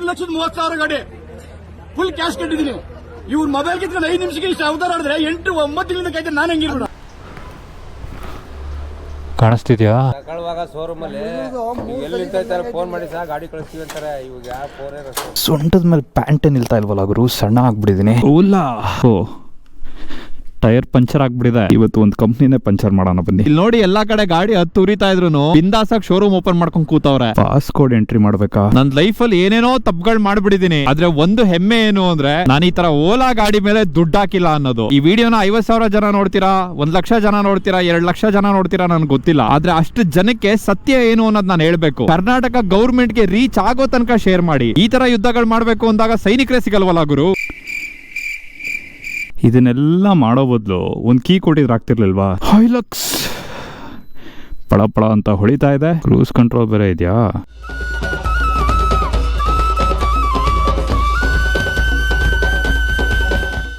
1,30,000 ಗಾಡಿ full cash ಕಟ್ಟಿದ್ದೀನಿ. ಇವ್ರ mobile ಕಿತ್ಕೊಂಡು 5 ನಿಮಿಷಕ್ಕೆ ಇಷ್ಟು ಅವತಾರ ಆಡಿದ್ರೆ 8-9 ತಿಂಗಳಿಂದ ಕಾಯ್ತಾರೆ. ನಾನು ಹೆಂಗಿರ್ಬೇಡ ಕಾಣಿಸ್ತಿದ್ಯಾ? ತಗೊಳ್ಳುವಾಗ ಶೋರೂಮ್ ಅಲ್ಲಿ ಎಲ್ಲಿ ನಿಂತೈತಾರೆ ಫೋನ್ ಮಾಡಿ ಸಹ ಗಾಡಿ ಕಳಿಸ್ತೀವಿ ಅಂತಾರೆ. ಇವಾಗ ಯಾವ ಫೋನ್ ಸೊಂಟದ ಮೇಲೆ ಪ್ಯಾಂಟೇ ನಿಲ್ತಾ ಇಲ್ವಲ್ಲ ಗುರು, ಸಣ್ಣ ಆಗ್ಬಿಟ್ಟಿದೀನಿ. ಓಲಾ ಟೈರ್ ಪಂಚರ್ ಆಗ್ಬಿಟ್ಟಿದೆ. ಇವತ್ತು ಒಂದು ಕಂಪ್ನಿನೇ ಪಂಚರ್ ಮಾಡೋಣ ಬನ್ನಿ. ಇಲ್ಲಿ ನೋಡಿ ಎಲ್ಲಾ ಕಡೆ ಗಾಡಿ ಹತ್ತು ಉರಿತಾ ಇದ್ರು ಬಿಂದಾಸಾಗಿ ಶೋರೂಮ್ ಓಪನ್ ಮಾಡ್ಕೊಂಡ್ ಕೂತವ್ರೆ. ಪಾಸ್ ಕೋಡ್ ಎಂಟ್ರಿ ಮಾಡ್ಬೇಕಾ? ನನ್ ಲೈಫ್ ಅಲ್ಲಿ ಏನೇನೋ ತಪ್ಪುಗಳು ಮಾಡ್ಬಿಟ್ಟಿದೀನಿ. ಆದ್ರೆ ಒಂದು ಹೆಮ್ಮೆ ಏನು ಅಂದ್ರೆ ನಾನು ಈ ತರ ಓಲಾ ಗಾಡಿ ಮೇಲೆ ದುಡ್ಡು ಹಾಕಿಲ್ಲ ಅನ್ನೋದು. ಈ ವಿಡಿಯೋನ 50,000 ಜನ ನೋಡ್ತೀರಾ, 1,00,000 ಜನ ನೋಡ್ತೀರಾ, 2,00,000 ಜನ ನೋಡ್ತೀರಾ ನನ್ಗೆ ಗೊತ್ತಿಲ್ಲ. ಆದ್ರೆ ಅಷ್ಟು ಜನಕ್ಕೆ ಸತ್ಯ ಏನು ಅನ್ನೋದು ನಾನು ಹೇಳ್ಬೇಕು. ಕರ್ನಾಟಕ ಗೌರ್ಮೆಂಟ್ ಗೆ ರೀಚ್ ಆಗೋ ತನಕ ಶೇರ್ ಮಾಡಿ. ಈ ತರ ಯುದ್ಧಗಳು ಮಾಡ್ಬೇಕು ಅಂದಾಗ ಸೈನಿಕರೇ ಸಿಗಲ್ವಲ್ಲ ಗುರು. ಇದನ್ನೆಲ್ಲ ಮಾಡೋ ಬದಲು ಒಂದು ಕೀ ಕೊಟ್ಟಿದ್ರೆ ಆಗ್ತಿರ್ಲಿಲ್ವಾ? ಹೈಲಕ್ಸ್ ಪಳ ಪಳ ಅಂತ ಹೊಳಿತಾ ಇದೆ. ಕ್ರೂಸ್ ಕಂಟ್ರೋಲ್ ಬೇರೆ ಇದೆಯಾ?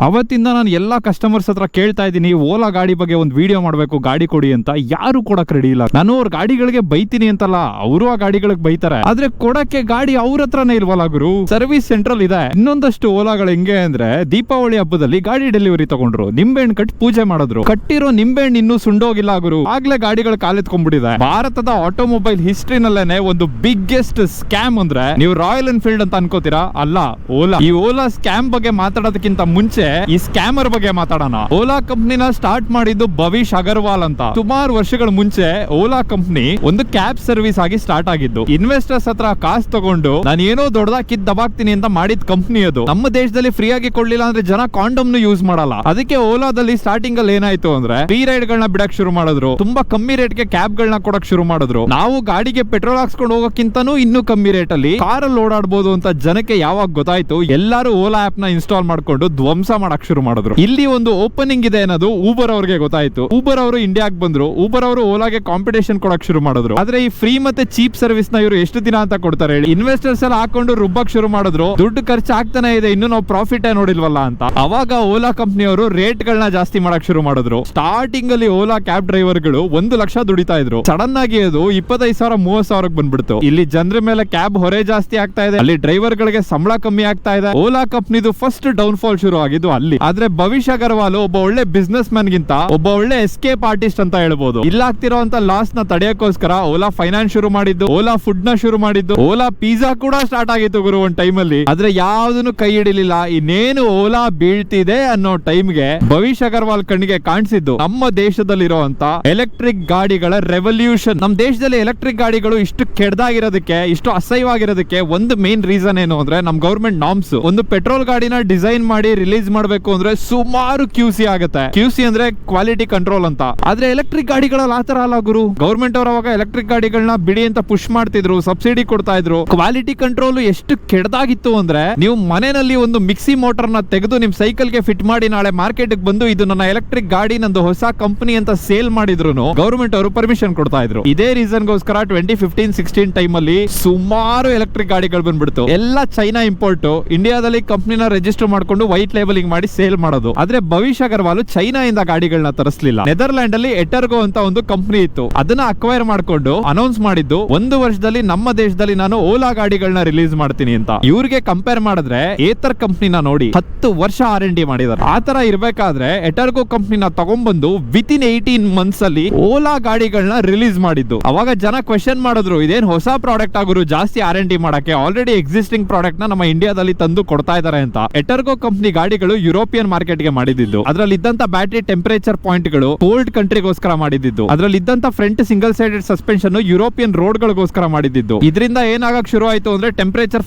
ಅವತ್ತಿಂದ ನಾನು ಎಲ್ಲಾ ಕಸ್ಟಮರ್ಸ್ ಹತ್ರ ಕೇಳ್ತಾ ಇದ್ದೀನಿ, ಓಲಾ ಗಾಡಿ ಬಗ್ಗೆ ಒಂದು ವಿಡಿಯೋ ಮಾಡಬೇಕು, ಗಾಡಿ ಕೊಡಿ ಅಂತ. ಯಾರು ಕೊಡಕ್ ರೆಡಿ ಇಲ್ಲ. ನಾನು ಅವ್ರ ಗಾಡಿಗಳಿಗೆ ಬೈತೀನಿ ಅಂತಲ್ಲ, ಅವರು ಆ ಗಾಡಿಗಳಿಗೆ ಬೈತಾರೆ. ಆದ್ರೆ ಕೊಡಕ್ಕೆ ಗಾಡಿ ಅವ್ರ ಹತ್ರನೇ ಇಲ್ವಲ್ಲ ಗುರು. ಸರ್ವಿಸ್ ಸೆಂಟ್ರಲ್ ಇದೆ. ಇನ್ನೊಂದಷ್ಟು ಓಲಾಗಳು ಹೆಂಗೆ ಅಂದ್ರೆ, ದೀಪಾವಳಿ ಹಬ್ಬದಲ್ಲಿ ಗಾಡಿ ಡೆಲಿವರಿ ತಗೊಂಡ್ರು, ನಿಂಬೆಹಣ್ಣು ಕಟ್ಟಿ ಪೂಜೆ ಮಾಡಿದ್ರು. ಕಟ್ಟಿರೋ ನಿಂಬೆಹಣ್ಣು ಇನ್ನೂ ಸುಂಡೋಗಿಲ್ಲ ಗುರು, ಆಗ್ಲೇ ಗಾಡಿಗಳು ಕಾಲೆತ್ಕೊಂಡ್ಬಿಟ್ಟಿದೆ. ಭಾರತದ ಆಟೋಮೊಬೈಲ್ ಹಿಸ್ಟ್ರಿನಲ್ಲೇನೆ ಒಂದು ಬಿಗ್ಗೆಸ್ಟ್ ಸ್ಕ್ಯಾಮ್ ಅಂದ್ರೆ ನೀವು ರಾಯಲ್ ಎನ್ಫೀಲ್ಡ್ ಅಂತ ಅನ್ಕೋತೀರಾ, ಅಲ್ಲ ಓಲಾ. ಈ ಓಲಾ ಸ್ಕ್ಯಾಮ್ ಬಗ್ಗೆ ಮಾತಾಡೋದಕ್ಕಿಂತ ಮುಂಚೆ ಈ ಸ್ಕ್ಯಾಮರ್ ಬಗ್ಗೆ ಮಾತಾಡೋಣ. ಓಲಾ ಕಂಪ್ನಿನ ಸ್ಟಾರ್ಟ್ ಮಾಡಿದ್ದು ಭವಿಷ್ ಅಗರ್ವಾಲ್ ಅಂತ. ಸುಮಾರು ವರ್ಷಗಳ ಮುಂಚೆ ಓಲಾ ಕಂಪ್ನಿ ಒಂದು ಕ್ಯಾಬ್ ಸರ್ವಿಸ್ ಆಗಿ ಸ್ಟಾರ್ಟ್ ಆಗಿದ್ದು. ಇನ್ವೆಸ್ಟರ್ಸ್ ಹತ್ರ ಕಾಸು ತಗೊಂಡು ನಾನು ಏನೋ ದೊಡ್ಡದಾಗಿ ಕಿತ್ ದಬಾಕ್ತೀನಿ ಅಂತ ಮಾಡಿದ ಕಂಪ್ನಿ ಅದು. ನಮ್ಮ ದೇಶದಲ್ಲಿ ಫ್ರೀ ಆಗಿ ಕೊಡ್ಲಿಲ್ಲ ಅಂದ್ರೆ ಜನ ಕಾಂಡಮ್ ಯೂಸ್ ಮಾಡಲ್ಲ. ಅದಕ್ಕೆ ಓಲಾದಲ್ಲಿ ಸ್ಟಾರ್ಟಿಂಗ್ ಅಲ್ಲಿ ಏನಾಯ್ತು ಅಂದ್ರೆ ಫ್ರೀ ರೈಡ್ ಗಳನ್ನ ಬಿಡಕ್ ಶುರು ಮಾಡಿದ್ರು. ತುಂಬಾ ಕಮ್ಮಿ ರೇಟ್ ಗೆ ಕ್ಯಾಬ್ ಗಳನ್ನ ಕೊಡಕ್ ಶುರು ಮಾಡಿದ್ರು. ನಾವು ಗಾಡಿಗೆ ಪೆಟ್ರೋಲ್ ಹಾಕ್ಸ್ಕೊಂಡು ಹೋಗೋಕ್ಕಿಂತನೂ ಇನ್ನೂ ಕಮ್ಮಿ ರೇಟ್ ಅಲ್ಲಿ ಕಾರಲ್ಲಿ ಓಡಾಡಬಹುದು ಅಂತ ಜನಕ್ಕೆ ಯಾವಾಗ ಗೊತ್ತಾಯ್ತು, ಎಲ್ಲರೂ ಓಲಾ ಆಪ್ ನ ಇನ್ಸ್ಟಾಲ್ ಮಾಡ್ಕೊಂಡು ಧ್ವಂಸ ಮಾಡಕ್ ಶುರು ಮಾಡಿದ್ರು. ಇಲ್ಲಿ ಒಂದು ಓಪನಿಂಗ್ ಇದೆ ಅನ್ನೋದು ಊಬರ್ ಅವ್ರಿಗೆ ಗೊತ್ತಾಯ್ತು. ಊಬರ್ ಅವರು ಇಂಡಿಯಾಗೆ ಬಂದ್ರು. ಊಬರ್ ಅವರು ಓಲಾಗೆ ಕಾಂಪಿಟೇಷನ್ ಕೊಡಕ್ ಶುರು ಮಾಡಿದ್ರು. ಆದ್ರೆ ಈ ಫ್ರೀ ಮತ್ತೆ ಚೀಪ್ ಸರ್ವಿಸ್ ನ ಇವರು ಎಷ್ಟು ದಿನ ಅಂತ ಕೊಡ್ತಾರೆ ಹೇಳಿ? ಇನ್ವೆಸ್ಟರ್ಸ್ ಎಲ್ಲ ಹಾಕೊಂಡು ರುಬ್ಬಕ್ ಶುರು ಮಾಡಿದ್ರು. ದುಡ್ಡು ಖರ್ಚು ಆಗ್ತಾನೆ ಇದೆ, ಇನ್ನು ನಾವು ಪ್ರಾಫಿಟ್ ನೋಡಿಲ್ವಲ್ಲ ಅಂತ. ಅವಾಗ ಓಲಾ ಕಂಪ್ನಿಯವರು ರೇಟ್ ಗಳನ್ನ ಜಾಸ್ತಿ ಮಾಡಕ್ ಶುರು ಮಾಡಿದ್ರು. ಸ್ಟಾರ್ಟಿಂಗ್ ಅಲ್ಲಿ ಓಲಾ ಕ್ಯಾಬ್ ಡ್ರೈವರ್ ಗಳು 1,00,000 ದುಡಿತಾ ಇದ್ರು. ಸಡನ್ ಆಗಿ ಅದು 25,000-30,000 ಬಂದ್ಬಿಡ್ತು. ಇಲ್ಲಿ ಜನರ ಮೇಲೆ ಕ್ಯಾಬ್ ಹೊರೆ ಜಾಸ್ತಿ ಆಗ್ತಾ ಇದೆ, ಅಲ್ಲಿ ಡ್ರೈವರ್ ಗಳಿಗೆ ಸಂಬಳ ಕಮ್ಮಿ ಆಗ್ತಾ ಇದೆ. ಓಲಾ ಕಂಪ್ನಿದು ಫಸ್ಟ್ ಡೌನ್ ಫಾಲ್ ಶುರು ಆಗಿದ್ದು ಅಲ್ಲಿ. ಆದ್ರೆ ಭವಿಷ್ ಅಗರ್ವಾಲ್ ಒಬ್ಬ ಒಳ್ಳೆ ಬಿಸ್ನೆಸ್ ಮ್ಯಾನ್ ಗಿಂತ ಒಬ್ಬ ಒಳ್ಳೆ ಎಸ್ಕೇಪ್ ಆರ್ಟಿಸ್ಟ್ ಅಂತ ಹೇಳ್ಬೋದು. ಇಲ್ಲಾಗ್ತಿರೋಂತ ಲಾಸ್ ನ ತಡೆಯೋಕೋಸ್ಕರ ಓಲಾ ಫೈನಾನ್ಸ್ ಶುರು ಮಾಡಿದ್ದು, ಓಲಾ ಫುಡ್ ನ ಶುರು ಮಾಡಿದ್ದು, ಓಲಾ ಪಿಜ್ಜಾ ಕೂಡ ಸ್ಟಾರ್ಟ್ ಆಗಿತ್ತು ಗುರು ಒಂದ್ ಟೈಮ್ ಅಲ್ಲಿ. ಆದ್ರೆ ಯಾವ್ದನ್ನು ಕೈ ಹಿಡಿಲಿಲ್ಲ. ಇನ್ನೇನು ಓಲಾ ಬೀಳ್ತಿದೆ ಅನ್ನೋ ಟೈಮ್ಗೆ ಭವಿಷ್ ಅಗರ್ವಾಲ್ ಕಣ್ಣಿಗೆ ಕಾಣಿಸಿದ್ದು ನಮ್ಮ ದೇಶದಲ್ಲಿರುವಂತ ಎಲೆಕ್ಟ್ರಿಕ್ ಗಾಡಿಗಳ ರೆವಲ್ಯೂಷನ್. ನಮ್ಮ ದೇಶದಲ್ಲಿ ಎಲೆಕ್ಟ್ರಿಕ್ ಗಾಡಿಗಳು ಇಷ್ಟು ಕೆಡ್ದಾಗಿರೋದಕ್ಕೆ, ಇಷ್ಟು ಅಸಹ್ಯವಾಗಿರೋದಕ್ಕೆ ಒಂದು ಮೇನ್ ರೀಸನ್ ಏನು ಅಂದ್ರೆ ನಮ್ ಗವರ್ಮೆಂಟ್ ನಾರ್ಮ್ಸ್. ಒಂದು ಪೆಟ್ರೋಲ್ ಗಾಡಿನ ಡಿಸೈನ್ ಮಾಡಿ ರಿಲೀಸ್ ಮಾಡಬೇಕು ಅಂದ್ರೆ ಸುಮಾರು QC ಆಗುತ್ತೆ. QC ಅಂದ್ರೆ ಕ್ವಾಲಿಟಿ ಕಂಟ್ರೋಲ್ ಅಂತ. ಆದ್ರೆ ಎಲೆಕ್ಟ್ರಿಕ್ ಗಾಡಿಗಳಲ್ಲಿ ಆತರ ಅಲ್ಲ ಗುರು. ಗವರ್ಮೆಂಟ್ ಅವರು ಅವಾಗ ಎಲೆಕ್ಟ್ರಿಕ್ ಗಾಡಿಗಳನ್ನ ಬಿಡಿ ಅಂತ ಪುಷ್ ಮಾಡ್ತಿದ್ರು, ಸಬ್ಸಿಡಿ ಕೊಡ್ತಾ ಇದ್ರು. ಕ್ವಾಲಿಟಿ ಕಂಟ್ರೋಲ್ ಎಷ್ಟು ಕೆಡದಾಗಿತ್ತು ಅಂದ್ರೆ, ನೀವು ಮನೆಯಲ್ಲಿ ಒಂದು ಮಿಕ್ಸಿ ಮೋಟರ್ ನ ತೆಗೆದು ನಿಮ್ ಸೈಕಲ್ ಗೆ ಫಿಟ್ ಮಾಡಿ ನಾಳೆ ಮಾರ್ಕೆಟ್ ಬಂದು ಇದು ನನ್ನ ಎಲೆಕ್ಟ್ರಿಕ್ ಗಾಡಿ, ನಂದು ಹೊಸ ಕಂಪನಿ ಅಂತ ಸೇಲ್ ಮಾಡಿದ್ರು ಗವರ್ಮೆಂಟ್ ಅವರು ಪರ್ಮಿಷನ್ ಕೊಡ್ತಾ ಇದ್ರು. ಇದೇ ರೀಸನ್ ಗೋಸ್ಕರ 2015-16 ಟೈಮ್ ಅಲ್ಲಿ ಸುಮಾರು ಎಲೆಕ್ಟ್ರಿಕ್ ಗಾಡಿಗಳು ಬಂದ್ಬಿಡ್ತು. ಎಲ್ಲ ಚೈನಾ ಇಂಪೋರ್ಟ್. ಇಂಡಿಯಾದಲ್ಲಿ ಕಂಪನಿನ ರಿಜಿಸ್ಟರ್ ಮಾಡ್ಕೊಂಡು ವೈಟ್ ಲೇಬಲಿಂಗ್ ಮಾಡಿ ಸೇಲ್ ಮಾಡೋದು. ಆದ್ರೆ ಭವಿಷ್ ಅಗರ್ವಾಲ್ ಚೈನಾ ಇಂದ ಗಾಡಿಗಳನ್ನ ತರಿಸಲಿಲ್ಲ. ನೆದರ್ಲ್ಯಾಂಡ್ ಅಲ್ಲಿ ಎಟರ್ಗೋ ಅಂತ ಒಂದು ಕಂಪನಿ ಇತ್ತು, ಅದನ್ನ ಅಕ್ವೈರ್ ಮಾಡ್ಕೊಂಡು ಅನೌನ್ಸ್ ಮಾಡಿದ್ದು 1 ವರ್ಷದಲ್ಲಿ ನಮ್ಮ ದೇಶದಲ್ಲಿ ನಾನು ಓಲಾ ಗಾಡಿಗಳನ್ನ ರಿಲೀಸ್ ಮಾಡ್ತೀನಿ ಅಂತ. ಇವ್ರಿಗೆ ಕಂಪೇರ್ ಮಾಡಿದ್ರೆ ಏತರ್ ಕಂಪನಿನ ನೋಡಿ 10 ವರ್ಷ R&D ಮಾಡಿದಾರೆ. ಆತರ ಇರ್ಬೇಕಾದ್ರೆ ಎಟರ್ಗೋ ಕಂಪನಿನ ತಗೊಂಡ್ಬಂದು ವಿತಿನ್ 18 ಮಂತ್ಸ್ ಅಲ್ಲಿ ಓಲಾ ಗಾಡಿಗಳನ್ನ ರಿಲೀಸ್ ಮಾಡಿದ್ದು. ಅವಾಗ ಜನ ಕ್ವೆಶ್ಚನ್ ಮಾಡಿದ್ರು, ಇದೇನ್ ಹೊಸ ಪ್ರಾಡಕ್ಟ್ ಆಗಿರು ಜಾಸ್ತಿ R&D ಮಾಡಕ್ಕೆ, ಆಲ್ರೆಡಿ ಎಕ್ಸಿಸ್ಟಿಂಗ್ ಪ್ರಾಡಕ್ಟ್ ನ ನಮ್ಮ ಇಂಡಿಯಾದಲ್ಲಿ ತಂದು ಕೊಡ್ತಾ ಇದಾರೆ ಅಂತ. ಎಟರ್ಗೋ ಕಂಪನಿ ಗಾಡಿಗಳು ಯುರೋಪಿಯನ್ ಮಾರ್ಕೆಟ್ ಗೆ ಮಾಡಿದ್ದು. ಅದರಲ್ಲಿ ಇದ್ದಂತ ಬ್ಯಾಟರಿ ಟೆಂಪರೇಚರ್ ಪಾಯಿಂಟ್ ಗಳು ಕೋಲ್ಡ್ ಕಂಟ್ರಿಗೋಸ್ಕರ ಮಾಡಿದ್ದು. ಅದರಲ್ಲಿ ಇದ್ದಂತ front single sided suspension European road ಗಳಿಗೋಸ್ಕರ ಮಾಡಿದ್ದು. ಇದರಿಂದ ಏನಾಗಕ್ ಶುರು ಆಯ್ತು ಅಂದ್ರೆ ಟೆಂಪರೇಚರ್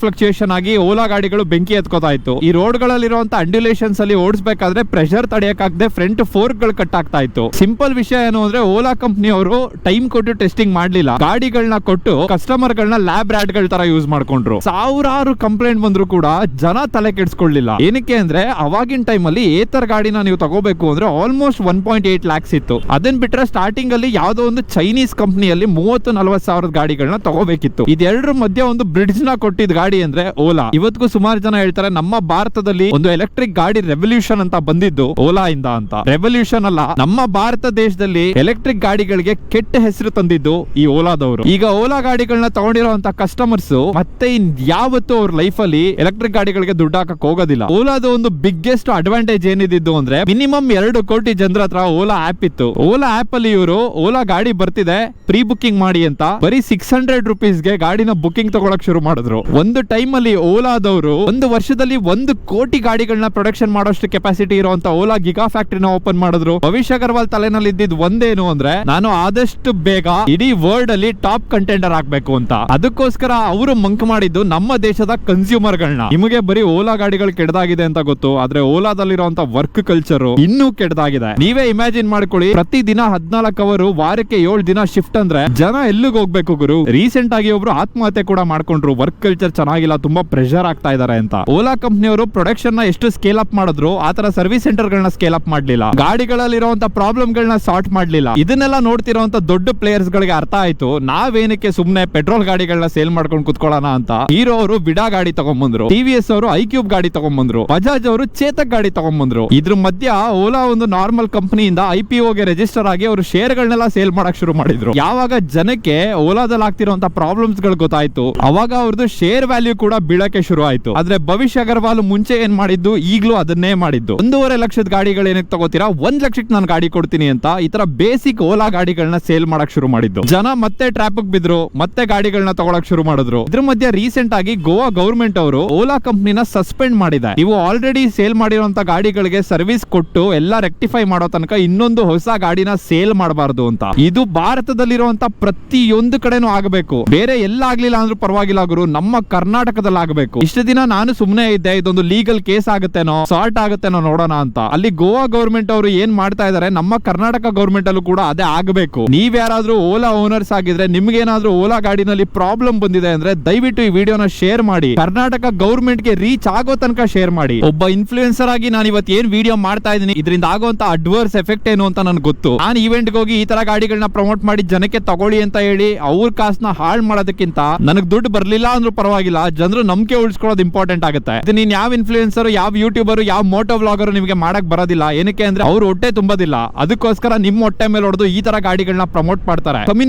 ಫ್ಲಕ್ಚುಯೇಷನ್ ಆಗಿ ಓಲಾ ಗಾಡಿಗಳು ಬೆಂಕಿ ಎತ್ಕೋತಾ ಇತ್ತು. ಈ ರೋಡ್ ಗಳಲ್ಲಿರುವಂತ ಅಂಡ್ಯುಲೇಷನ್ಸ್ ಅಲ್ಲಿ ಓಡಿಸಬೇಕಾದ್ರೆ ಪ್ರೆಷರ್ ತಡೆಯಕ್ಕಾಗದೆ ಫ್ರಂಟ್ ಫೋರ್ಕ್ ಗಳು ಕಟ್ ಆಗ್ತಾ ಇತ್ತು. ಸಿಂಪಲ್ ವಿಷಯ ಏನು ಅಂದ್ರೆ ಓಲಾ ಕಂಪನಿ ಅವರು ಟೈಮ್ ಕೊಟ್ಟು ಟೆಸ್ಟಿಂಗ್ ಮಾಡ್ಲಿಲ್ಲ. ಗಾಡಿಗಳನ್ನ ಕೊಟ್ಟು ಕಸ್ಟಮರ್ ಗಳನ್ನ ಲ್ಯಾಬ್ ರ್ಯಾಟ್ ಗಳ ತರ ಯೂಸ್ ಮಾಡ್ಕೊಂಡ್ರು. ಸಾವಿರಾರು ಕಂಪ್ಲೇಂಟ್ ಬಂದ್ರು ಕೂಡ ಜನ ತಲೆ ಕೆಡಿಸ್ಕೊಳ್ಳಿಲ್ಲ. ಏನಕ್ಕೆ ಅಂದ್ರೆ ಅವಾಗ ಅವಾಗಿನ ಟೈಮಲ್ಲಿ ಏತರ್ ಗಾಡಿನ ನೀವು ತಗೋಬೇಕು ಅಂದ್ರೆ ಆಲ್ಮೋಸ್ಟ್ 1.8 lakhs ಇತ್ತು. ಅದನ್ನ ಬಿಟ್ರೆ ಸ್ಟಾರ್ಟಿಂಗ್ ಅಲ್ಲಿ ಯಾವ್ದೋ ಒಂದು ಚೈನೀಸ್ ಕಂಪನಿಯಲ್ಲಿ 30-40 ಸಾವಿರದ ಗಾಡಿಗಳನ್ನ ತಗೋಬೇಕಿತ್ತು. ಇದೆರಡರ ಮಧ್ಯೆ ಒಂದು ಬ್ರಿಡ್ಜ್ ನ ಕೊಟ್ಟಿದ್ ಗಾಡಿ ಅಂದ್ರೆ ಓಲಾ. ಇವತ್ತಿಗೂ ಸುಮಾರು ಜನ ಹೇಳ್ತಾರೆ ನಮ್ಮ ಭಾರತದಲ್ಲಿ ಒಂದು ಎಲೆಕ್ಟ್ರಿಕ್ ಗಾಡಿ ರೆವಲ್ಯೂಷನ್ ಅಂತ ಬಂದಿದ್ದು ಓಲಾ ಇಂದ ಅಂತ. ರೆವಲ್ಯೂಷನ್ ಅಲ್ಲ, ನಮ್ಮ ಭಾರತ ದೇಶದಲ್ಲಿ ಎಲೆಕ್ಟ್ರಿಕ್ ಗಾಡಿಗಳಿಗೆ ಕೆಟ್ಟ ಹೆಸರು ತಂದಿದ್ದು ಈ ಓಲಾದವರು. ಈಗ ಓಲಾ ಗಾಡಿಗಳನ್ನ ತಗೊಂಡಿರುವಂತ ಕಸ್ಟಮರ್ಸ್ ಮತ್ತೆ ಯಾವತ್ತೂ ಅವ್ರ ಲೈಫ್ ಅಲ್ಲಿ ಎಲೆಕ್ಟ್ರಿಕ್ ಗಾಡಿಗಳಿಗೆ ದುಡ್ಡು ಹಾಕಕ್ ಹೋಗೋದಿಲ್ಲ. ಓಲಾದ ಒಂದು ಬಿಗ್ಗೆಸ್ಟ್ ಅಡ್ವಾಂಟೇಜ್ ಏನಿದ್ದು ಅಂದ್ರೆ ಮಿನಿಮಮ್ 2 ಕೋಟಿ ಜನರ ಹತ್ರ ಓಲಾ ಆಪ್ ಇತ್ತು. ಓಲಾ ಆಪ್ ಅಲ್ಲಿ ಇವರು ಓಲಾ ಗಾಡಿ ಬರ್ತಿದೆ ಪ್ರೀ ಬುಕಿಂಗ್ ಮಾಡಿ ಅಂತ ಬರೀ 600 rupeesಗೆ ಗಾಡಿನ ಬುಕಿಂಗ್ ತಗೊಳಕ್ ಶುರು ಮಾಡಿದ್ರು. ಒಂದು ಟೈಮ್ ಅಲ್ಲಿ ಓಲಾದವರು ಒಂದು ವರ್ಷದಲ್ಲಿ 1 ಕೋಟಿ ಗಾಡಿಗಳನ್ನ ಪ್ರೊಡಕ್ಷನ್ ಮಾಡೋಷ್ಟು ಕೆಪಾಸಿಟಿ ಇರುವಂತ ಓಲಾ ಗಿಗಾ ಫ್ಯಾಕ್ಟರಿನ ಓಪನ್ ಮಾಡಿದ್ರು. ಭವಿಷ್ಯ ಅಗರ್ವಾಲ್ ತಲೆನಲ್ಲಿ ಇದ್ದಿದ್ದು ಒಂದೇನು ಅಂದ್ರೆ ನಾನು ಆದಷ್ಟು ಬೇಗ ಇಡೀ ವರ್ಲ್ಡ್ ಅಲ್ಲಿ ಟಾಪ್ ಕಂಟೆಂಡರ್ ಆಗ್ಬೇಕು ಅಂತ. ಅದಕ್ಕೋಸ್ಕರ ಅವರು ಮಂಕ್ ಮಾಡಿದ್ದು ನಮ್ಮ ದೇಶದ ಕನ್ಸ್ಯೂಮರ್ ಗಳನ್ನ. ನಿಮಗೆ ಬರೀ ಓಲಾ ಗಾಡಿಗಳು ಕೆಡದಾಗಿದೆ ಅಂತ ಗೊತ್ತು, ಆದ್ರೆ ಓಲಾದಲ್ಲಿರುವಂತ ವರ್ಕ್ ಕಲ್ಚರ್ ಇನ್ನೂ ಕೆಡದಾಗಿದೆ. ನೀವೇ ಇಮ್ಯಾಜಿನ್ ಮಾಡ್ಕೊಳ್ಳಿ, ಪ್ರತಿ ದಿನ 14 ಅವರ್, ವಾರಕ್ಕೆ 7 ದಿನ ಶಿಫ್ಟ್ ಅಂದ್ರೆ ಜನ ಎಲ್ಲಿಗೆ ಹೋಗ್ಬೇಕು ಗುರು? ರೀಸೆಂಟ್ ಆಗಿ ಒಬ್ರು ಆತ್ಮಹತ್ಯೆ ಕೂಡ ಮಾಡ್ಕೊಂಡ್ರು. ವರ್ಕ್ ಕಲ್ಚರ್ ಚೆನ್ನಾಗಿಲ್ಲ, ತುಂಬಾ ಪ್ರೆಷರ್ ಆಗ್ತಾ ಇದಾರೆ ಅಂತ. ಓಲಾ ಕಂಪನಿಯವರು ಪ್ರೊಡಕ್ಷನ್ ನ ಎಷ್ಟು ಸ್ಕೇಲ್ ಅಪ್ ಮಾಡಿದ್ರು ಆತರ ಸರ್ವಿಸ್ ಸೆಂಟರ್ ಗಳನ್ನ ಸ್ಕೇಲ್ ಅಪ್ ಮಾಡ್ಲಿಲ್ಲ. ಗಾಡಿಗಳಲ್ಲಿರುವಂತ ಪ್ರಾಬ್ಲಮ್ ಗಳನ್ನ ಸಾರ್ಟ್ ಮಾಡ್ಲಿಲ್ಲ. ಇದನ್ನೆಲ್ಲ ನೋಡ್ತಿರುವಂತ ದೊಡ್ಡ ಪ್ಲೇಯರ್ಸ್ ಗಳಿಗೆ ಅರ್ಥ ಆಯ್ತು, ನಾವೇನಕ್ಕೆ ಸುಮ್ನೆ ಪೆಟ್ರೋಲ್ ಗಾಡಿಗಳನ್ನ ಸೇಲ್ ಮಾಡ್ಕೊಂಡು ಕುತ್ಕೊಳ್ಳೋಣ ಅಂತ. ಹೀರೋ ಅವರು ವಿಡಾ ಗಾಡಿ ತಗೊಂಡ್ಬಂದ್ರು, ಟಿವಿಎಸ್ ಅವರು ಐಕ್ಯೂಬ್ ಗಾಡಿ ತಗೊಂಡ್ಬಂದ್ರು, ಬಜಾಜ್ ಅವರು ಚೇತಕ್ ಗಾಡಿ ತಗೊಂಡ್ಬಂದ್ರು. ಇದ್ರ ಮಧ್ಯ ಓಲಾ ಒಂದು ನಾರ್ಮಲ್ ಕಂಪನಿಯಿಂದ IPO ಗೆ ರಿಜಿಸ್ಟರ್ ಆಗಿ ಅವರು ಶೇರ್ ಗಳನ್ನೆಲ್ಲ ಸೇಲ್ ಮಾಡಕ್ ಶುರು ಮಾಡಿದ್ರು. ಯಾವಾಗ ಜನಕ್ಕೆ ಓಲಾದಲ್ಲಿ ಆಗ್ತಿರುವಂತ ಪ್ರಾಬ್ಲಮ್ಸ್ ಗಳು ಗೊತ್ತಾಯ್ತು, ಅವಾಗ ಅವ್ರದ್ದು ಶೇರ್ ವ್ಯಾಲ್ಯೂ ಕೂಡ ಬೀಳಕ್ಕೆ ಶುರು ಆಯ್ತು. ಆದ್ರೆ ಭವಿಷ್ಯ ಅಗರ್ವಾಲ್ ಮುಂಚೆ ಏನ್ ಮಾಡಿದ್ದು ಈಗ್ಲೂ ಅದನ್ನೇ ಮಾಡಿದ್ದು. 1.5 ಲಕ್ಷದ ಗಾಡಿಗಳು ಏನಕ್ಕೆ ತಗೋತೀರಾ, 1 ಲಕ್ಷಕ್ಕೆ ನಾನು ಗಾಡಿ ಕೊಡ್ತೀನಿ ಅಂತ ಈ ತರ ಬೇಸಿಕ್ ಓಲಾ ಗಾಡಿಗಳನ್ನ ಸೇಲ್ ಮಾಡಕ್ ಶುರು ಮಾಡಿದ್ದು. ಜನ ಮತ್ತೆ ಟ್ರಾಪ್ ಬಿದ್ರು, ಮತ್ತೆ ಗಾಡಿಗಳನ್ನ ತಗೊಳಕ್ ಶುರು ಮಾಡಿದ್ರು. ಇದ್ರ ಮಧ್ಯೆ ರೀಸೆಂಟ್ ಆಗಿ ಗೋವಾ ಗವರ್ಮೆಂಟ್ ಅವರು ಓಲಾ ಕಂಪನಿನ ಸಸ್ಪೆಂಡ್ ಮಾಡಿದೆ. ನೀವು ಆಲ್ರೆಡಿ ಸೇಲ್ ಮಾಡಿರುವಂತ ಗಾಡಿಗಳಿಗೆ ಸರ್ವಿಸ್ ಕೊಟ್ಟು ಎಲ್ಲ ರೆಕ್ಟಿಫೈ ಮಾಡೋ ತನಕ ಇನ್ನೊಂದು ಹೊಸ ಗಾಡಿನ ಸೇಲ್ ಮಾಡಬಾರದು ಅಂತ. ಇದು ಭಾರತದಲ್ಲಿರುವಂತ ಪ್ರತಿಯೊಂದು ಕಡೆನೂ ಆಗಬೇಕು. ಬೇರೆ ಎಲ್ಲ ಆಗ್ಲಿಲ್ಲ ಅಂದ್ರೂ ಪರವಾಗಿಲ್ಲ ಗುರು, ನಮ್ಮ ಕರ್ನಾಟಕದಲ್ಲಿ ಆಗಬೇಕು. ಇಷ್ಟು ದಿನ ನಾನು ಸುಮ್ಮನೆ ಇದ್ದೆ, ಇದೊಂದು ಲೀಗಲ್ ಕೇಸ್ ಆಗುತ್ತೇನೋ ಸಾರ್ಟ್ ಆಗುತ್ತೇನೋ ನೋಡೋಣ ಅಂತ. ಅಲ್ಲಿ ಗೋವಾ ಗವರ್ಮೆಂಟ್ ಅವರು ಏನ್ ಮಾಡ್ತಾ ಇದಾರೆ, ನಮ್ಮ ಕರ್ನಾಟಕ ಗವರ್ಮೆಂಟ್ ಅಲ್ಲೂ ಕೂಡ ಅದೇ ಆಗಬೇಕು. ನೀವ್ ಯಾರಾದ್ರೂ ಓಲಾ ಓನರ್ಸ್ ಆಗಿದ್ರೆ, ನಿಮ್ಗೆ ಏನಾದ್ರೂ ಓಲಾ ಗಾಡಿನಲ್ಲಿ ಪ್ರಾಬ್ಲಮ್ ಬಂದಿದೆ ಅಂದ್ರೆ ದಯವಿಟ್ಟು ಈ ವಿಡಿಯೋನ ಶೇರ್ ಮಾಡಿ. ಕರ್ನಾಟಕ ಗವರ್ಮೆಂಟ್ ಗೆ ರೀಚ್ ಆಗೋ ತನಕ ಶೇರ್ ಮಾಡಿ. ಒಬ್ಬ ಇನ್ಫ್ಲೂಯೆನ್ಸರ್ ಆಗಿ ನಾನು ಇವತ್ತು ಏನ್ ವಿಡಿಯೋ ಮಾಡ್ತಾ ಇದೀನಿ, ಇದರಿಂದ ಆಗುವಂತ ಅಡ್ವರ್ಸ್ ಎಫೆಕ್ಟ್ ಏನು ಅಂತ ನನ್ಗೆ ಗೊತ್ತು. ನಾನು ಇವೆಂಟ್ ಹೋಗಿ ಈ ತರ ಗಾಡಿಗಳನ್ನ ಪ್ರಮೋಟ್ ಮಾಡಿ ಜನಕ್ಕೆ ತಗೊಳ್ಳಿ ಅಂತ ಹೇಳಿ ಅವ್ರ ಕಾಸನ್ನ ಹಾಳು ಮಾಡೋದಕ್ಕಿಂತ ನನಗೆ ದುಡ್ಡು ಬರ್ಲಿಲ್ಲ ಅಂದ್ರೂ ಪರವಾಗಿಲ್ಲ, ಜನರು ನಂಬಿಕೆ ಉಳಿಸ್ಕೊಳ್ಳೋದು ಇಂಪಾರ್ಟೆಂಟ್ ಆಗುತ್ತೆ. ಇದು ನೀನ್ ಯಾವ ಇನ್ಫ್ಲೂಯೆನ್ಸರ್, ಯಾವ ಯೂಟ್ಯೂಬರ್, ಯಾವ ಮೋಟೋ ವ್ಲಾಗರ್ ನಿಮಗೆ ಮಾಡಕ್ ಬರೋದಿಲ್ಲ. ಏನಕ್ಕೆ ಅಂದ್ರೆ ಅವ್ರು ಹೊಟ್ಟೆ ತುಂಬೋದಿಲ್ಲ. ಅದಕ್ಕೋಸ್ಕರ ನಿಮ್ಮ ಹೊಟ್ಟೆ ಮೇಲೆ ಹೊಡೆದು ಈ ತರ ಗಾಡಿಗಳನ್ನ ಪ್ರಮೋಟ್ ಮಾಡ್ತಾರೆ.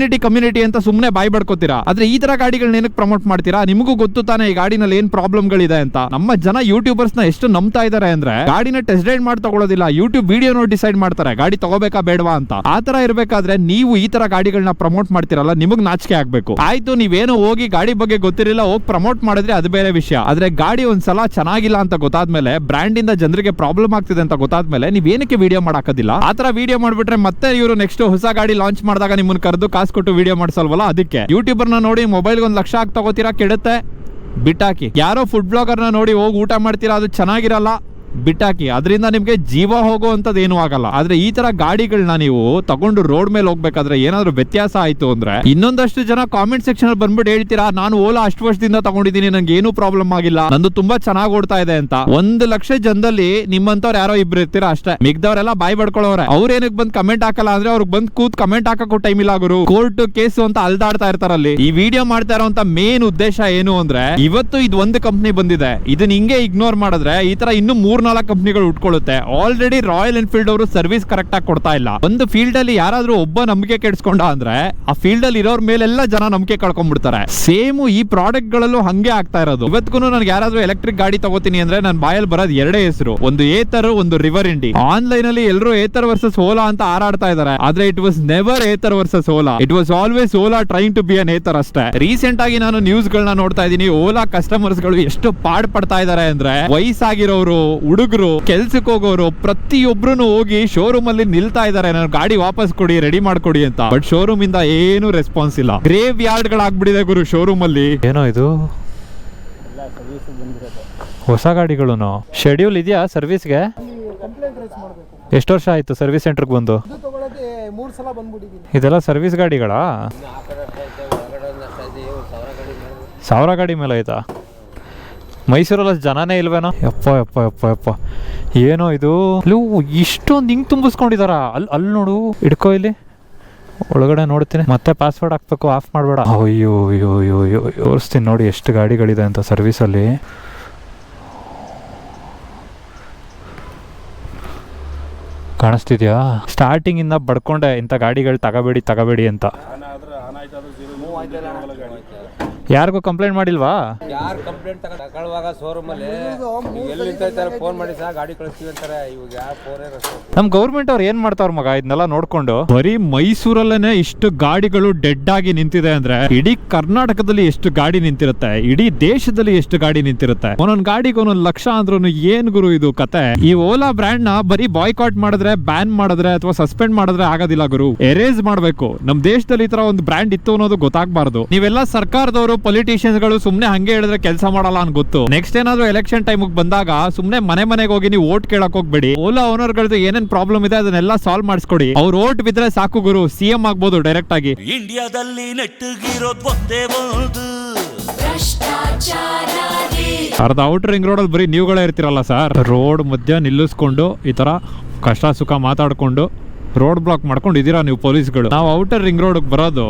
ಕಮ್ಯುನಿಟಿ ಅಂತ ಸುಮ್ನೆ ಬಾಯ್ ಬಡ್ಕೋತೀರಾ, ಆದ್ರೆ ಈ ತರ ಗಾಡಿಗಳನ್ನ ಏನಕ್ಕೆ ಪ್ರಮೋಟ್ ಮಾಡ್ತೀರಾ? ನಿಮಗೂ ಗೊತ್ತು ತಾನೆ ಈ ಗಾಡಿನಲ್ಲಿ ಏನ್ ಪ್ರಾಬ್ಲಮ್ ಗಳಿದೆ ಅಂತ. ನಮ್ಮ ಜನ ಯೂಟ್ಯೂಬರ್ಸ್ ನ ಎಷ್ಟು ನಂಬ್ತಾ ಇದಾರೆ ಅಂದ್ರೆ ಗಾಡಿನ ಟೆಸ್ಟ್ ರೈಡ್ ಮಾಡಿ ತಗೊಳ್ಳೋದಿಲ್ಲ, ಯೂಟ್ಯೂಬ್ ವಿಡಿಯೋ ನೋಡಿ ಡಿಸೈಡ್ ಮಾಡ್ತಾರೆ ಗಾಡಿ ತಗೋಬೇಕಾ ಬೇಡವಾ ಅಂತ. ಆ ತರ ಇರ್ಬೇಕಾದ್ರೆ ನೀವು ಈ ತರ ಗಾಡಿಗಳನ್ನ ಪ್ರಮೋಟ್ ಮಾಡ್ತಿರಲ್ಲ, ನಿಮಗ್ ನಾಚಿಕೆ ಆಗ್ಬೇಕು. ಆಯ್ತು, ನೀವೇನು ಹೋಗಿ ಗಾಡಿ ಬಗ್ಗೆ ಗೊತ್ತಿರಲಿಲ್ಲ ಹೋಗಿ ಪ್ರಮೋಟ್ ಮಾಡಿದ್ರೆ ಅದು ಬೇರೆ ವಿಷಯ. ಆದ್ರೆ ಗಾಡಿ ಒಂದ್ಸಲ ಚೆನ್ನಾಗಿಲ್ಲ ಅಂತ ಗೊತ್ತಾದ್ಮೇಲೆ, ಬ್ರ್ಯಾಂಡ್ ಇಂದ ಜನರಿಗೆ ಪ್ರಾಬ್ಲಮ್ ಆಗ್ತಿದೆ ಅಂತ ಗೊತ್ತಾದ್ಮೇಲೆ ನೀವ್ ಏನಕ್ಕೆ ವಿಡಿಯೋ ಮಾಡಾಕೋದಿಲ್ಲ? ಆ ತರ ವಿಡಿಯೋ ಮಾಡ್ಬಿಟ್ರೆ ಮತ್ತೆ ಇವರು ನೆಕ್ಸ್ಟ್ ಹೊಸ ಗಾಡಿ ಲಾಂಚ್ ಮಾಡಿದಾಗ ನಿಮ್ಮನ್ನ ಕರೆದು ಕಾಸು ಕೊಟ್ಟು ವಿಡಿಯೋ ಮಾಡ್ಸಲ್ವಲ್ಲ. ಅದಕ್ಕೆ ಯೂಟ್ಯೂಬರ್ ನ ನೋಡಿ ಮೊಬೈಲ್ 1 ಲಕ್ಷ ಹಾಕಿ ತಗೋತೀರಾ, ಕೆಡುತ್ತೆ, ಬಿಟ್ಟಾಕಿ. ಯಾರೋ ಫುಡ್ ಬ್ಲಾಗರ್ ನ ನೋಡಿ ಹೋಗಿ ಊಟ ಮಾಡ್ತೀರಾ, ಅದು ಚೆನ್ನಾಗಿರಲ್ಲ, ಬಿಟ್ಟಾಕಿ. ಅದರಿಂದ ನಿಮ್ಗೆ ಜೀವ ಹೋಗುವಂತದ್ದು ಏನೂ ಆಗಲ್ಲ. ಆದ್ರೆ ಈ ತರ ಗಾಡಿಗಳನ್ನ ನೀವು ತಗೊಂಡು ರೋಡ್ ಮೇಲೆ ಹೋಗ್ಬೇಕಾದ್ರೆ ಏನಾದ್ರು ವ್ಯತ್ಯಾಸ ಆಯ್ತು ಅಂದ್ರೆ ಇನ್ನೊಂದಷ್ಟು ಜನ ಕಾಮೆಂಟ್ ಸೆಕ್ಷನ್ ಅಲ್ಲಿ ಬಂದ್ಬಿಟ್ಟು ಹೇಳ್ತೀರಾ, ನಾನು ಓಲಾ ಅಷ್ಟು ವರ್ಷದಿಂದ ತಗೊಂಡಿದ್ದೀನಿ, ನಂಗೆ ಏನೂ ಪ್ರಾಬ್ಲಮ್ ಆಗಿಲ್ಲ, ನಂದು ತುಂಬಾ ಚೆನ್ನಾಗಿ ಓಡ್ತಾ ಇದೆ ಅಂತ. 1 ಲಕ್ಷ ಜನದಲ್ಲಿ ನಿಮ್ಮಂತವ್ರು ಯಾರೋ ಇಬ್ರು ಇರ್ತೀರಾ ಅಷ್ಟೇ. ಮಿಗ್ದವ್ರೆಲ್ಲ ಬಾಯ್ ಬಡ್ಕೊಳ್ಳೋರೆ. ಅವ್ರ ಏನಕ್ಕೆ ಬಂದ್ ಕಮೆಂಟ್ ಹಾಕಲ್ಲ ಅಂದ್ರೆ ಅವ್ರಿಗೆ ಬಂದ್ ಕೂತ್ ಕಮೆಂಟ್ ಹಾಕಕ್ಕೂ ಟೈಮ್ ಇಲ್ಲ ಗುರು. ಕೋರ್ಟ್ ಕೇಸು ಅಂತ ಅಲ್ದಾಡ್ತಾ ಇರ್ತಾರಲ್ಲಿ. ಈ ವಿಡಿಯೋ ಮಾಡ್ತಾ ಇರೋಂತ ಮೇನ್ ಉದ್ದೇಶ ಏನು ಅಂದ್ರೆ, ಇವತ್ತು ಇದು ಒಂದು ಕಂಪ್ನಿ ಬಂದಿದೆ, ಇದನ್ನ ಹಿಂಗೆ ಇಗ್ನೋರ್ ಮಾಡಿದ್ರೆ ಈ ತರ ಇನ್ನು 3-4 ಕಂಪ್ನಿಗಳು ಉಟ್ಕೊಳ್ಳುತ್ತೆ. ಆಲ್ರೆಡಿ ರಾಯಲ್ ಎನ್ಫೀಲ್ಡ್ ಅವರು ಸರ್ವಿಸ್ ಕರೆಕ್ಟ್ ಆಗಿ ಕೊಡ್ತಾ ಇಲ್ಲ. ಒಂದು ಫೀಲ್ಡ್ ಅಲ್ಲಿ ಯಾರಾದ್ರೂ ಒಬ್ಬ ನಂಬಿಕೆ ಕೆಡಿಸ್ಕೊಂಡ ಅಂದ್ರೆ ಆ ಫೀಲ್ಡ್ ಅಲ್ಲಿ ಇರೋರ್ ಮೇಲೆಲ್ಲ ಜನ ನಂಬಿಕೆ ಕಳ್ಕೊಂಡ್ಬಿಡ್ತಾರೆ. ಸೇಮ್ ಈ ಪ್ರಾಡಕ್ಟ್ ಗಳಲ್ಲೂ ಹಂಗೆ ಆಗ್ತಾ ಇರೋದು. ಇವತ್ತಿಗೂ ನನಗೆ ಯಾರಾದ್ರೂ ಎಲೆಕ್ಟ್ರಿಕ್ ಗಾಡಿ ತಗೋತೀನಿ ಅಂದ್ರೆ ನನ್ನ ಬಾಯಲ್ಲಿ ಬರೋದು 2 ಹೆಸರು, ಒಂದು ಏತರ್, ಒಂದು ರಿವರ್ ಇಂಡಿ. ಆನ್ಲೈನ್ ಅಲ್ಲಿ ಎಲ್ಲರೂ ಏತರ್ ವರ್ಸಸ್ ಓಲಾ ಅಂತ ಹಾರಾಡ್ತಾ ಇದಾರೆ, ಆದ್ರೆ it was never Ather versus Ola. It was always Ola trying to be an Ather ಅಷ್ಟೇ. ರೀಸೆಂಟ್ ಆಗಿ ನಾನು ನ್ಯೂಸ್ ಗಳನ್ನ ನೋಡ್ತಾ ಇದ್ದೀನಿ, ಓಲಾ ಕಸ್ಟಮರ್ಸ್ ಗಳು ಎಷ್ಟು ಪಾಡ್ ಪಡ್ತಾ ಇದಾರೆ ಅಂದ್ರೆ, ವಯಸ್ಸಾಗಿರೋರು, ಹುಡುಗರು, ಕೆಲ್ಸಕ್ಕೆ ಹೋಗೋರು ಪ್ರತಿಯೊಬ್ರು ಹೋಗಿ ಶೋರೂಮ್ ಅಲ್ಲಿ ನಿಲ್ತಾ ಇದಾರೆ, ನಾನು ಗಾಡಿ ವಾಪಸ್ ಕೊಡಿ, ರೆಡಿ ಮಾಡ್ಕೊಡಿ ಅಂತ. ಬಟ್ ಶೋರೂಮ್ ಇಂದ ಏನು ರೆಸ್ಪಾನ್ಸ್ ಇಲ್ಲ. ಗ್ರೇವ್ ಯಾರ್ಡ್ ಗಳಾಗ್ಬಿಟ್ಟಿದೆ ಗುರು ಶೋರೂಮ್ ಅಲ್ಲಿ. ಏನೋ ಇದು ಹೊಸ ಗಾಡಿಗಳು ಶೆಡ್ಯೂಲ್ ಇದೆಯಾ ಸರ್ವಿಸ್ಗೆ? ಎಷ್ಟು ವರ್ಷ ಆಯ್ತು ಸರ್ವಿಸ್ ಸೆಂಟರ್ಗೆ ಬಂದು? 3 ಸಲ ಬಂದ್ಬಿಟ್ಟಿದ್ದೀನಿ. ಇದೆಲ್ಲ ಸರ್ವಿಸ್ ಗಾಡಿಗಳಾ? 1000 ಗಾಡಿ ಮೇಲೆ ಆಯ್ತಾ? ಮೈಸೂರಲ್ಲಿ ಜನನೇ ಇಲ್ವೇನೋ? ಯಪ್ಪ ಯಪ್ಪ ಯಪ್ಪ ಯಪ್ಪ. ಏನೋ ಇದು ಇಷ್ಟೊಂದು ಹಿಂಗ್ ತುಂಬಿಸ್ಕೊಂಡಿದಾರ. ಅಲ್ಲಿ ನೋಡು, ಹಿಡ್ಕೋ ಇಲ್ಲಿ ಒಳಗಡೆ ನೋಡ್ತೀನಿ. ಮತ್ತೆ ಪಾಸ್ವರ್ಡ್ ಹಾಕ್ಬೇಕು, ಆಫ್ ಮಾಡಬೇಡ. ಅಯ್ಯೋ ಅಯ್ಯೋ ಅಯ್ಯೋ ಅಯ್ಯೋ ತೋರಿಸ್ತೀನಿ ನೋಡಿ ಎಷ್ಟು ಗಾಡಿಗಳಿದೆ ಅಂತ ಸರ್ವಿಸಲ್ಲಿ. ಕಾಣಿಸ್ತಿದ್ಯಾ? ಸ್ಟಾರ್ಟಿಂಗ್ ಇಂದ ಬಡ್ಕೊಂಡೆ ಇಂಥ ಗಾಡಿಗಳು ತಗೋಬೇಡಿ ಅಂತ. ಯಾರಿಗೂ ಕಂಪ್ಲೇಂಟ್ ಮಾಡಿಲ್ವಾ? ಯಾರು ಕಂಪ್ಲೇಂಟ್ ತಗೊಳ್ಳುವಾಗ ಶೋರೂಮ್ ಅಲ್ಲಿ ಎಲ್ಲಿ ನಿಂತೈತಾರೆ ಫೋನ್ ಮಾಡಿ ಸಹ ಗಾಡಿ ಕಳಿಸ್ತೀವಿ ಅಂತಾರೆ. ಇವಾಗ ಯಾವ ಫೋನೇ ನಮ್ ಗೌರ್ಮೆಂಟ್ ಅವ್ರು ಏನ್ ಮಾಡ್ತಾವ್ರ ಮಗ ಇದನ್ನೆಲ್ಲ ನೋಡ್ಕೊಂಡು? ಬರೀ ಮೈಸೂರಲ್ಲೇನೆ ಇಷ್ಟು ಗಾಡಿಗಳು ಡೆಡ್ ಆಗಿ ನಿಂತಿದೆ ಅಂದ್ರೆ ಇಡೀ ಕರ್ನಾಟಕದಲ್ಲಿ ಎಷ್ಟು ಗಾಡಿ ನಿಂತಿರುತ್ತೆ, ಇಡೀ ದೇಶದಲ್ಲಿ ಎಷ್ಟು ಗಾಡಿ ನಿಂತಿರುತ್ತೆ. ಒಂದೊಂದ್ ಗಾಡಿಗೆ 1 ಲಕ್ಷ ಅಂದ್ರೂ ಏನ್ ಗುರು ಇದು ಕತೆ? ಈ ಓಲಾ ಬ್ರ್ಯಾಂಡ್ ನ ಬರೀ ಬಾಯ್ಕಾಟ್ ಮಾಡಿದ್ರೆ, ಬ್ಯಾನ್ ಮಾಡಿದ್ರೆ ಅಥವಾ ಸಸ್ಪೆಂಡ್ ಮಾಡಿದ್ರೆ ಆಗೋದಿಲ್ಲ ಗುರು. ಎರೇಸ್ ಮಾಡ್ಬೇಕು. ನಮ್ ದೇಶದಲ್ಲಿ ಈ ತರ ಒಂದು ಬ್ರ್ಯಾಂಡ್ ಇತ್ತು ಅನ್ನೋದು ಗೊತ್ತಾಗಬಾರ್ದು. ನೀವೆಲ್ಲ ಸರ್ಕಾರದವರು, ಪೊಲಿಟಿಷಿಯನ್ಸ್ ಗಳು ಸುಮ್ನೆ ಹಂಗೆ ಹೇಳಿದ್ರೆ ಕೆಲಸ ಮಾಡಲ್ಲ ಅಂತ ಗೊತ್ತು. ನೆಕ್ಸ್ಟ್ ಏನಾದ್ರು ಎಲೆಕ್ಷನ್ ಟೈಮ್ ಬಂದಾಗ ಸುಮ್ನೆ ಮನೆಗೆ ಹೋಗಿ ನೀವು ಓಟ್ ಕೇಳಕ್ ಹೋಗ್ಬೇಡಿ. ಓಲಾ ಓನರ್ ಗಳದ್ದು ಏನೇನ್ ಪ್ರಾಬ್ಲಮ್ ಇದೆ ಅದನ್ನೆಲ್ಲ ಸಾಲ್ವ್ ಮಾಡಿಸ್ಕೊಡಿ. ಅವ್ರು ಓಟ್ ಬಿದ್ರೆ ಸಾಕು ಗುರು, ಸಿಎಂ ಆಗ್ಬೋದು ಡೈರೆಕ್ಟ್ ಆಗಿ. ಇಂಡಿಯಾದಲ್ಲಿ ನೆಟ್ಟಗಿರೋದು ಒಂದೇ ಒಂದು ಅರ್ಧ ಔಟರ್ ರಿಂಗ್ ರೋಡ್ ಅಲ್ಲಿ ಬರೀ ನೀವುಗಳೇ ಇರ್ತಿರಲ್ಲ ಸರ್. ರೋಡ್ ಮಧ್ಯ ನಿಲ್ಲಿಸ್ಕೊಂಡು ಈ ತರ ಕಷ್ಟ ಸುಖ ಮಾತಾಡ್ಕೊಂಡು ರೋಡ್ ಬ್ಲಾಕ್ ಮಾಡ್ಕೊಂಡು ಇದೀರಾ ನೀವು ಪೊಲೀಸ್ಗಳು. ನಾವು ಔಟರ್ ರಿಂಗ್ ರೋಡ್ ಬರೋದು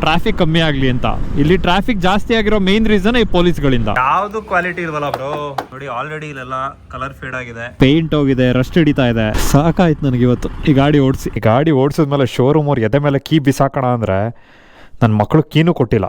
ಟ್ರಾಫಿಕ್ ಕಮ್ಮಿ ಆಗ್ಲಿ ಅಂತ. ಇಲ್ಲಿ ಟ್ರಾಫಿಕ್ ಜಾಸ್ತಿ ಆಗಿರೋ ಮೇನ್ ರೀಸನ್ ಈ ಪೊಲೀಸ್ಗಳಿಂದ. ಯಾವ್ದು ಕ್ವಾಲಿಟಿ ಇಲ್ವಲ್ಲ ಬ್ರೋ. ನೋಡಿ ಆಲ್ರೆಡಿ ಇಲ್ಲೆಲ್ಲ ಕಲರ್ ಫೇಡ್ ಆಗಿದೆ, ಪೇಂಟ್ ಹೋಗಿದೆ, ರಸ್ಟ್ ಹಿಡಿತಾ ಇದೆ. ಸಾಕಾಯ್ತು ನನಗೆ ಇವತ್ತು ಈ ಗಾಡಿ ಓಡಿಸಿ. ಗಾಡಿ ಓಡಿಸಿದ್ಮೇಲೆ ಶೋರೂಮ್ ಅವ್ರು ಎದೆ ಮೇಲೆ ಕೀ ಬಿಸಾಕೋಣ ಅಂದ್ರೆ ನನ್ನ ಮಕ್ಕಳು ಕೀನು ಕೊಟ್ಟಿಲ್ಲ.